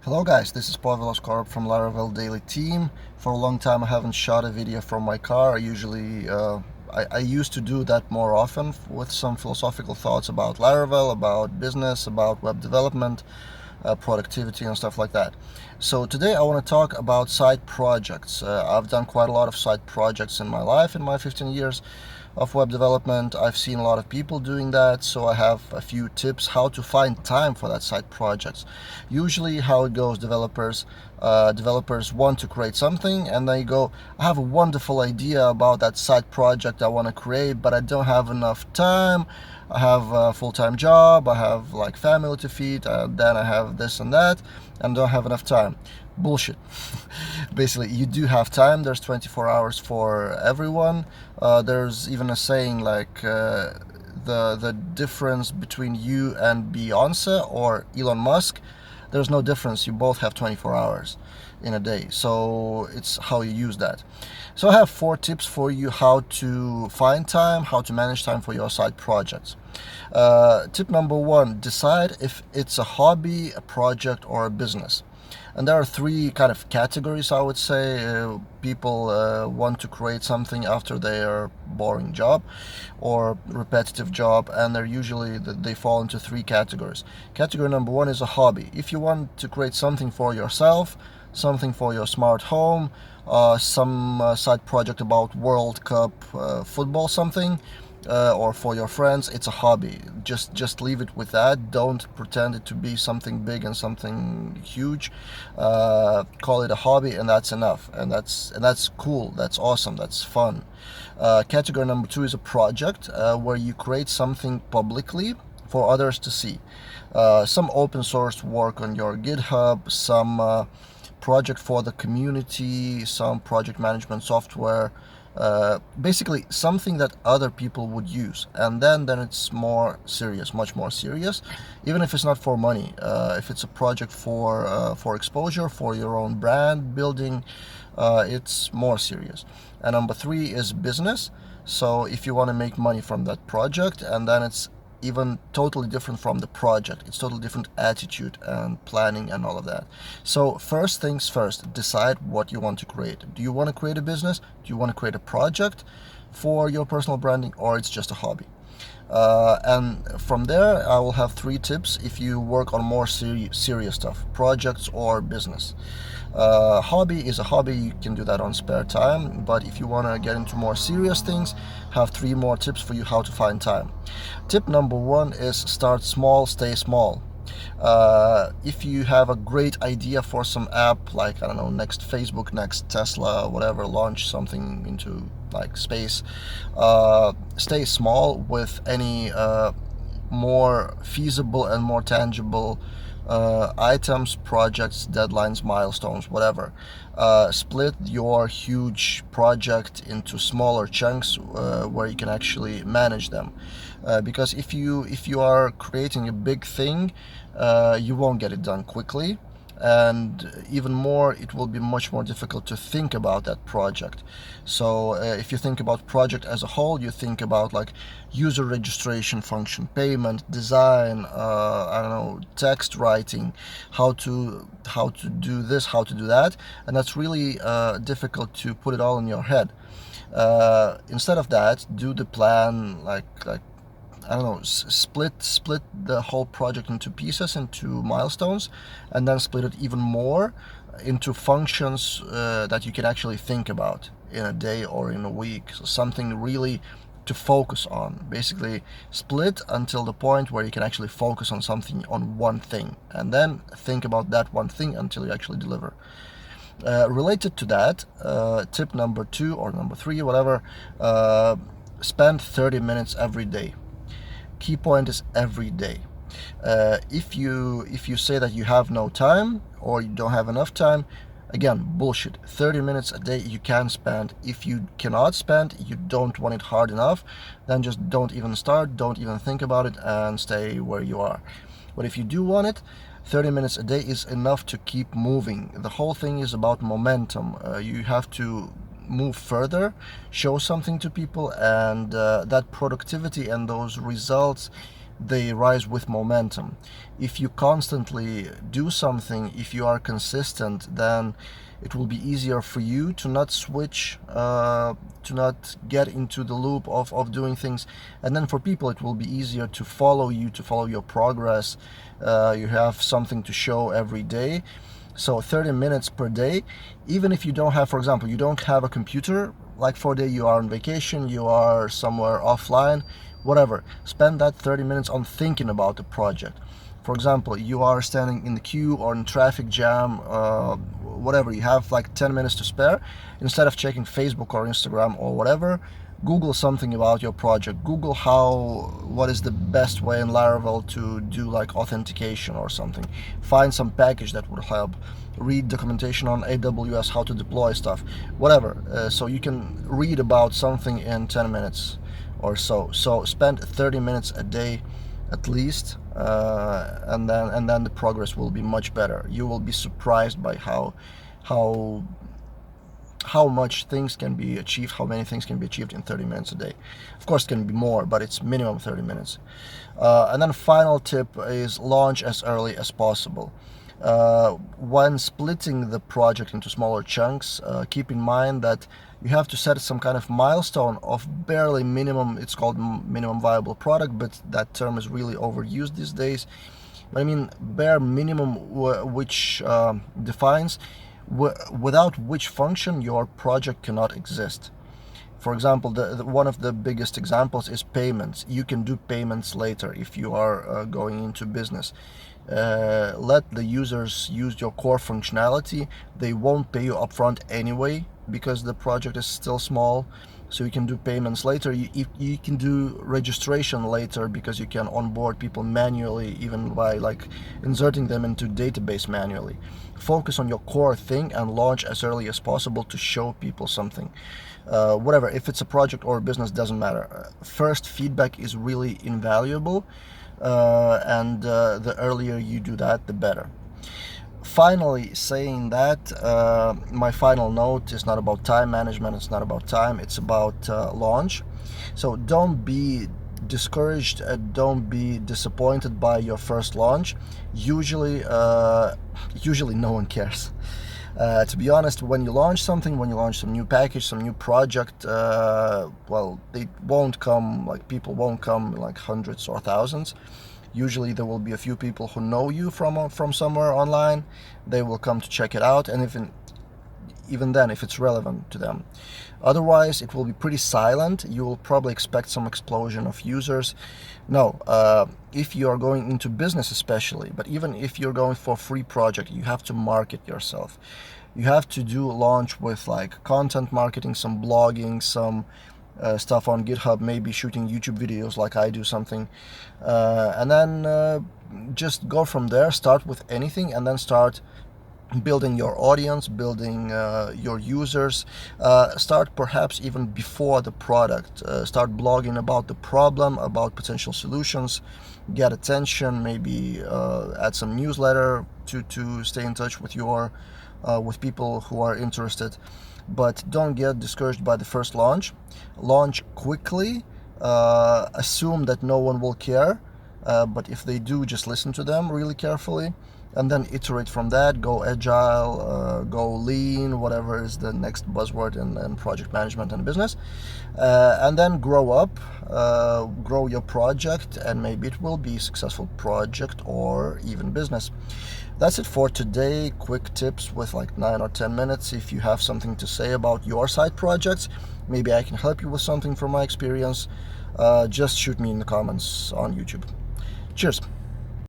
Hello guys, this is Pavel Oskorp from Laravel Daily Team. For a long time I haven't shot a video from my car. I used to do that more often with some philosophical thoughts about Laravel, about business, about web development, productivity and stuff like that. So today I want to talk about side projects. I've done quite a lot of side projects in my life in my 15 years of web development. I've seen a lot of people doing that, so I have a few tips how to find time for that side projects. Usually how it goes, developers want to create something and they go, I have a wonderful idea about that side project I want to create, but I don't have enough time. I have a full-time job, I have like family to feed, then I have this and that, and don't have enough time. Bullshit. Basically, you do have time. There's 24 hours for everyone. There's even a saying like the difference between you and Beyonce or Elon Musk, there's no difference. You both have 24 hours in a day, so it's how you use that. So I have 4 tips for you how to find time, how to manage time for your side projects. Tip number 1, decide if it's a hobby, a project, or a business. And there are 3 kind of categories, I would say. People want to create something after their boring job or repetitive job, and they fall into 3 categories. Category number 1 is a hobby. If you want to create something for yourself, something for your smart home, some side project about World Cup football, something, or for your friends, it's a hobby. Just leave it with that. Don't pretend it to be something big and something huge. Call it a hobby, and that's enough. And that's cool. That's awesome. That's fun. Category number 2 is a project where you create something publicly for others to see. Some open source work on your GitHub, some project for the community, some project management software. Basically something that other people would use, and then it's more serious, much more serious, even if it's not for money. If it's a project for exposure, for your own brand building, it's more serious. And number 3 is business. So if you want to make money from that project, and then it's even totally different from the project. It's totally different attitude and planning and all of that. So first things first, decide what you want to create. Do you want to create a business? Do you want to create a project for your personal branding, or it's just a hobby? And from there, I will have 3 tips if you work on more serious stuff, projects or business. Hobby is a hobby, you can do that on spare time, but if you want to get into more serious things, have 3 more tips for you how to find time. Tip number 1 is start small, stay small. If you have a great idea for some app, like, I don't know, next Facebook, next Tesla, whatever, launch something into like space, stay small with any more feasible and more tangible items, projects, deadlines, milestones, whatever. Split your huge project into smaller chunks where you can actually manage them. Because if you are creating a big thing, you won't get it done quickly, and even more, it will be much more difficult to think about that project. So if you think about project as a whole, you think about like user registration function, payment, design, I don't know, text writing, how to do this, how to do that, and that's really difficult to put it all in your head. Instead of that, do the plan like I don't know, split the whole project into pieces, into milestones, and then split it even more into functions that you can actually think about in a day or in a week. So something really to focus on. Basically, split until the point where you can actually focus on something, on one thing, and then think about that one thing until you actually deliver. Related to that, tip number 2 or number 3, whatever, spend 30 minutes every day. Key point is every day. If you say that you have no time or you don't have enough time, again, bullshit. 30 minutes a day you can spend. If you cannot spend, you don't want it hard enough, then just don't even start, don't even think about it, and stay where you are. But if you do want it, 30 minutes a day is enough to keep moving. The whole thing is about momentum. You have to move further, show something to people, and that productivity and those results they rise with momentum. If you constantly do something, if you are consistent, then it will be easier for you to not switch, to not get into the loop of doing things. And then for people, it will be easier to follow you, to follow your progress. You have something to show every day. So 30 minutes per day, even if you don't have, for example, you don't have a computer, like for a day you are on vacation, you are somewhere offline, whatever, spend that 30 minutes on thinking about the project. For example, you are standing in the queue or in traffic jam, whatever, you have like 10 minutes to spare. Instead of checking Facebook or Instagram or whatever, Google something about your project. Google what is the best way in Laravel to do like authentication or something. Find some package that would help. Read documentation on AWS, how to deploy stuff, whatever. So you can read about something in 10 minutes or so. So spend 30 minutes a day at least, and then the progress will be much better. You will be surprised by how much things can be achieved, how many things can be achieved in 30 minutes a day. Of course, it can be more, but it's minimum 30 minutes. And then final tip is launch as early as possible. When splitting the project into smaller chunks, keep in mind that you have to set some kind of milestone of barely minimum. It's called minimum viable product, but that term is really overused these days. But I mean bare minimum, which defines without which function your project cannot exist. For example, one of the biggest examples is payments. You can do payments later if you are going into business. Let the users use your core functionality. They won't pay you upfront anyway because the project is still small. So you can do payments later. You can do registration later because you can onboard people manually, even by like inserting them into database manually. Focus on your core thing and launch as early as possible to show people something. Whatever, if it's a project or a business, doesn't matter. First feedback is really invaluable, and the earlier you do that, the better. Finally, saying that, my final note is not about time management, it's not about time, it's about launch. So don't be discouraged, don't be disappointed by your first launch. Usually no one cares. To be honest, when you launch something, when you launch some new package, some new project, well, they won't come, like people won't come like hundreds or thousands. Usually there will be a few people who know you from somewhere online. They will come to check it out, and even then, if it's relevant to them. Otherwise, it will be pretty silent. You will probably expect some explosion of users. No, if you are going into business especially, but even if you're going for a free project, you have to market yourself. You have to do a launch with like content marketing, some blogging, some stuff on GitHub, maybe shooting YouTube videos like I do something, and then just go from there. Start with anything and then start building your audience, building your users. Start perhaps even before the product. Start blogging about the problem, about potential solutions, get attention, maybe add some newsletter to stay in touch with with people who are interested. But don't get discouraged by the first launch. Launch quickly. Assume that no one will care, but if they do, just listen to them really carefully, and then iterate from that. Go agile, go lean, whatever is the next buzzword in project management and business, and then grow up, grow your project, and maybe it will be a successful project or even business. That's it for today. Quick tips with like 9 or 10 minutes. If you have something to say about your side projects, maybe I can help you with something from my experience, just shoot me in the comments on YouTube. Cheers.